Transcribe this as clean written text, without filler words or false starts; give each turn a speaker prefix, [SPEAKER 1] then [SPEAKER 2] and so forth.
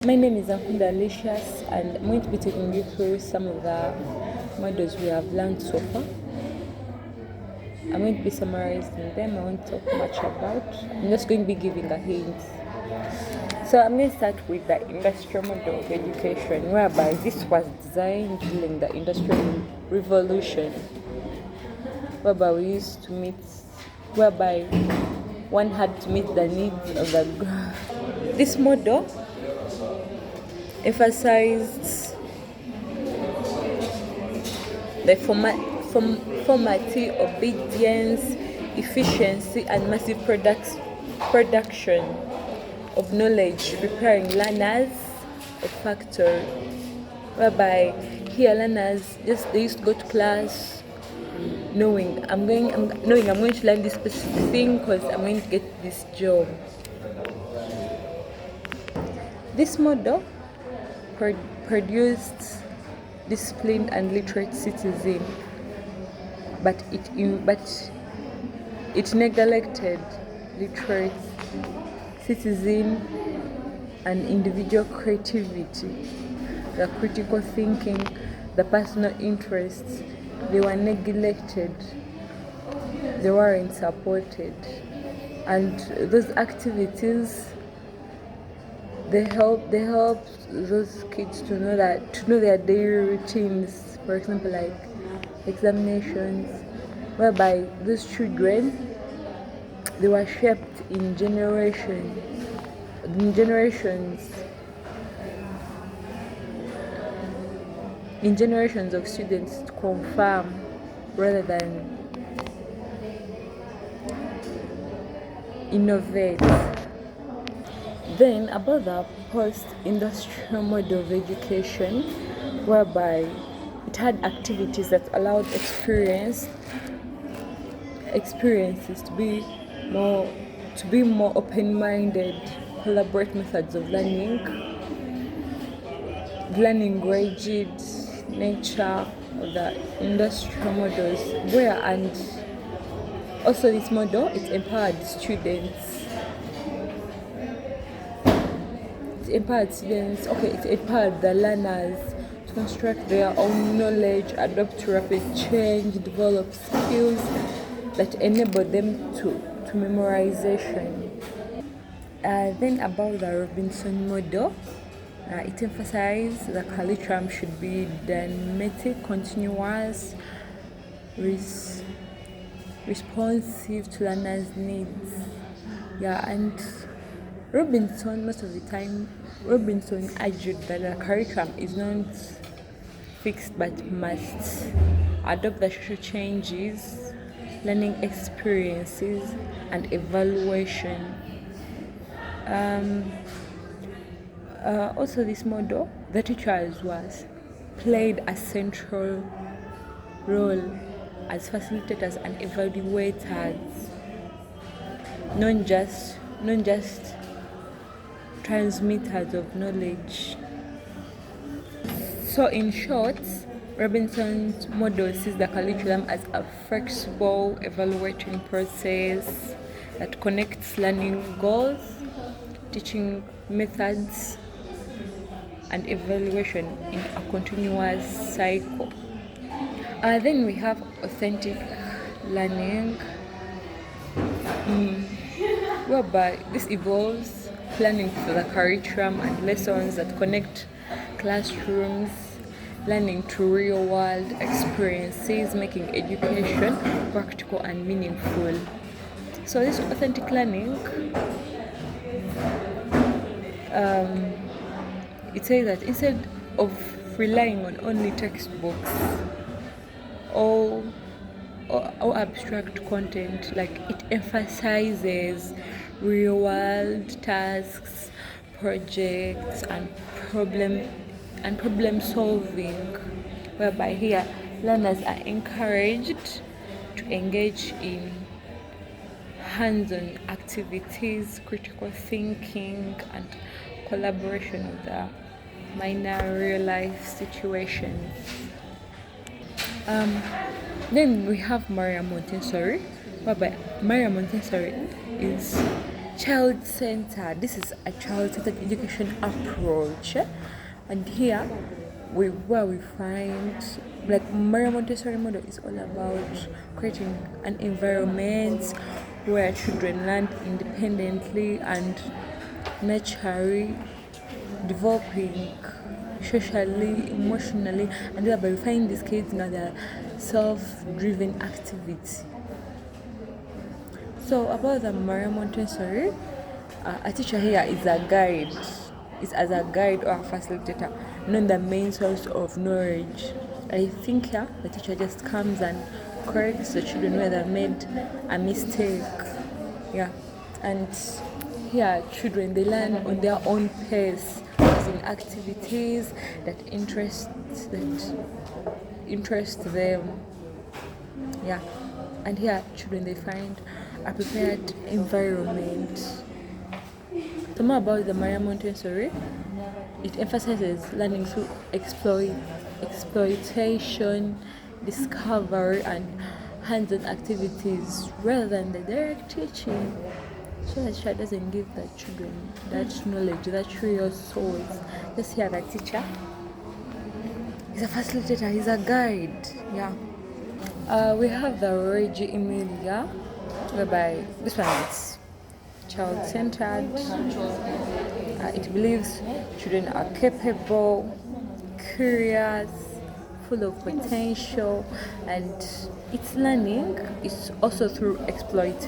[SPEAKER 1] My name is Ankunda Alicious, and I'm going to be taking you through some of the models we have learned so far. I'm going to be summarizing them. I won't talk much about. I'm just going to be giving a hint. So I'm going to start with the industrial model of education, whereby this was designed during the Industrial Revolution, whereby one had to meet the needs of the This model emphasized the formality, obedience, efficiency, and massive production of knowledge, preparing learners a factor whereby here learners they used to go to class knowing I'm going to learn this specific thing because I'm going to get this job. This model produced disciplined and literate citizen, but it neglected literate citizen and individual creativity, the critical thinking, the personal interests. They were neglected, they weren't supported, and those activities they help those kids to know their daily routines. For example, like examinations, whereby those children they were shaped in generations of students to confirm rather than innovate. Then about the post-industrial model of education, whereby it had activities that allowed experiences to be more open-minded, collaborate methods of learning rigid nature of the industrial models, and also this model it empowered students. It empowered the learners to construct their own knowledge, adapt to rapid change, develop skills that enable them to memorization. Then about the Robinson model, it emphasized the curriculum should be dynamic, continuous, responsive to learners' needs. And Robinson argued that the curriculum is not fixed but must adopt the social changes, learning experiences, and evaluation. Also, this model, the teachers played a central role as facilitators and evaluators, not just transmitters of knowledge. So in short, Robinson's model sees the curriculum as a flexible evaluating process that connects learning goals, teaching methods, and evaluation in a continuous cycle. Then we have authentic learning, whereby this involves planning for the curriculum and lessons that connect classrooms, learning to real-world experiences, making education practical and meaningful. So this authentic learning, it says that instead of relying on only textbooks or abstract content, like it emphasizes real-world tasks, projects, and problem solving, whereby here learners are encouraged to engage in hands-on activities, critical thinking, and collaboration with the minor real-life situations. Then we have Maria Montessori, whereby Maria Montessori is child-centered. This is a child-centered education approach, and here where we find like Maria Montessori model is all about creating an environment where children learn independently and naturally, developing socially, emotionally, and thereby we find these kids in their self-driven activity. So about the Maria Montessori, a teacher here is a guide, is as a guide or a facilitator, not the main source of knowledge. I think here the teacher just comes and corrects the children where they made a mistake. Yeah, and here children they learn on their own pace using activities that interest them. Yeah, and here children they find a prepared environment. So more about the Maria Montessori, it emphasizes learning through exploitation, discovery, and hands-on activities rather than the direct teaching. So that teacher doesn't give the children that knowledge, that real source. Just hear the teacher. He's a facilitator, he's a guide. Yeah. We have the Reggio Emilia, whereby this one is child-centered. It believes children are capable, curious, full of potential, and its learning is also through exploitation.